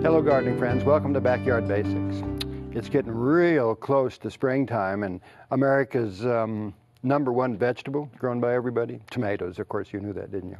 Hello gardening friends, welcome to Backyard Basics. It's getting real close to springtime, and America's #1 vegetable grown by everybody, tomatoes. Of course, you knew that, didn't you?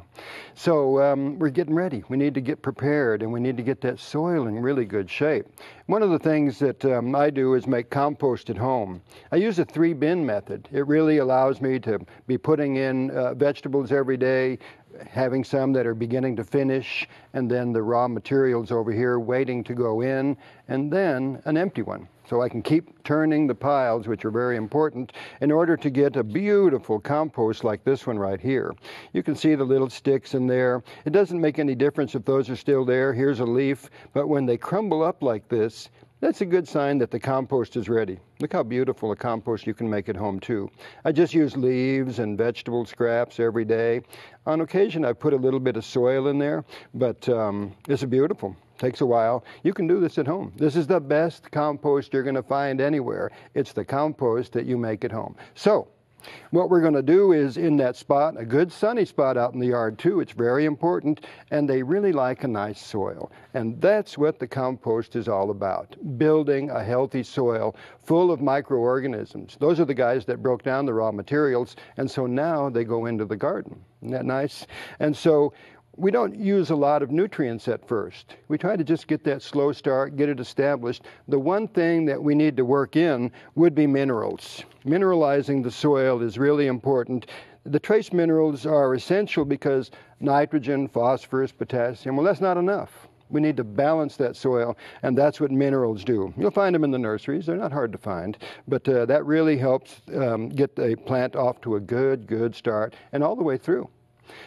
So we're getting ready. We need to get prepared, and we need to get that soil in really good shape. One of the things that I do is make compost at home. I use a 3-bin method. It really allows me to be putting in vegetables every day, having some that are beginning to finish, and then the raw materials over here waiting to go in, and then an empty one. So I can keep turning the piles, which are very important, in order to get a beautiful compost like this one right here. You can see the little sticks in there. It doesn't make any difference if those are still there. Here's a leaf, but when they crumble up like this, that's a good sign that the compost is ready. Look how beautiful a compost you can make at home too. I just use leaves and vegetable scraps every day. On occasion I put a little bit of soil in there, but it's beautiful. Takes a while. You can do this at home. This is the best compost you're going to find anywhere. It's the compost that you make at home. So what we're going to do is, in that spot, a good sunny spot out in the yard too, it's very important, and they really like a nice soil. And that's what the compost is all about, building a healthy soil full of microorganisms. Those are the guys that broke down the raw materials, and so now they go into the garden. Isn't that nice? And so we don't use a lot of nutrients at first. We try to just get that slow start, get it established. The one thing that we need to work in would be minerals. Mineralizing the soil is really important. The trace minerals are essential because nitrogen, phosphorus, potassium, well, that's not enough. We need to balance that soil, and that's what minerals do. You'll find them in the nurseries. They're not hard to find, but that really helps get a plant off to a good start and all the way through.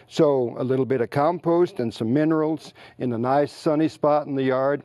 So a little bit of compost and some minerals in a nice sunny spot in the yard.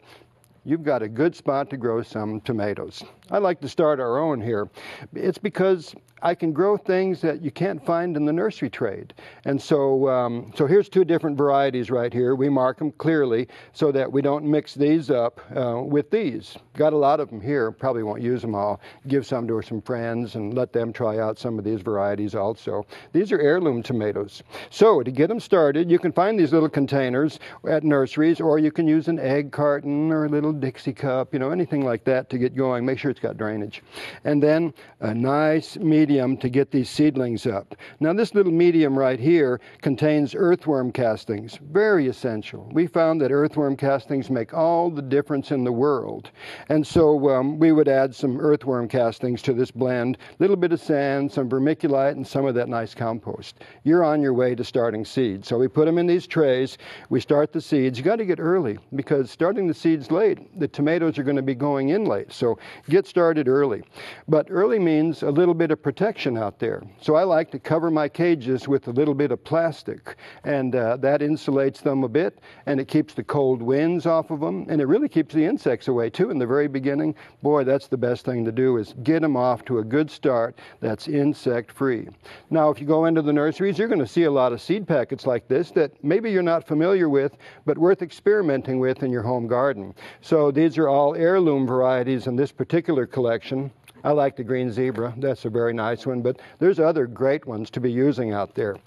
You've got a good spot to grow some tomatoes. I like to start our own here. It's because I can grow things that you can't find in the nursery trade. And so here's 2 different varieties right here. We mark them clearly so that we don't mix these up with these. Got a lot of them here. Probably won't use them all. Give some to some friends and let them try out some of these varieties also. These are heirloom tomatoes. So to get them started, you can find these little containers at nurseries, or you can use an egg carton or a little Dixie cup, you know, anything like that to get going. Make sure it's got drainage. And then a nice medium to get these seedlings up. Now this little medium right here contains earthworm castings, very essential. We found that earthworm castings make all the difference in the world. And so we would add some earthworm castings to this blend, a little bit of sand, some vermiculite, and some of that nice compost. You're on your way to starting seeds. So we put them in these trays, we start the seeds. You got to get early, because starting the seeds late, the tomatoes are going to be going in late. So get started early. But early means a little bit of protection out there. So I like to cover my cages with a little bit of plastic, and that insulates them a bit, and it keeps the cold winds off of them, and it really keeps the insects away too in the very beginning. Boy, that's the best thing to do, is get them off to a good start that's insect free. Now if you go into the nurseries, you're going to see a lot of seed packets like this that maybe you're not familiar with, but worth experimenting with in your home garden. So these are all heirloom varieties in this particular collection. I like the green zebra. That's a very nice one, but there's other great ones to be using out there.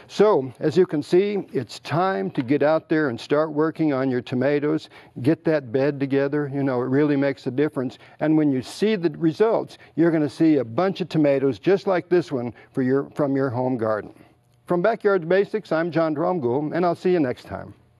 So as you can see, it's time to get out there and start working on your tomatoes. Get that bed together. You know, it really makes a difference. And when you see the results, you're going to see a bunch of tomatoes just like this one from your home garden. From Backyard Basics, I'm John Dromgoole, and I'll see you next time.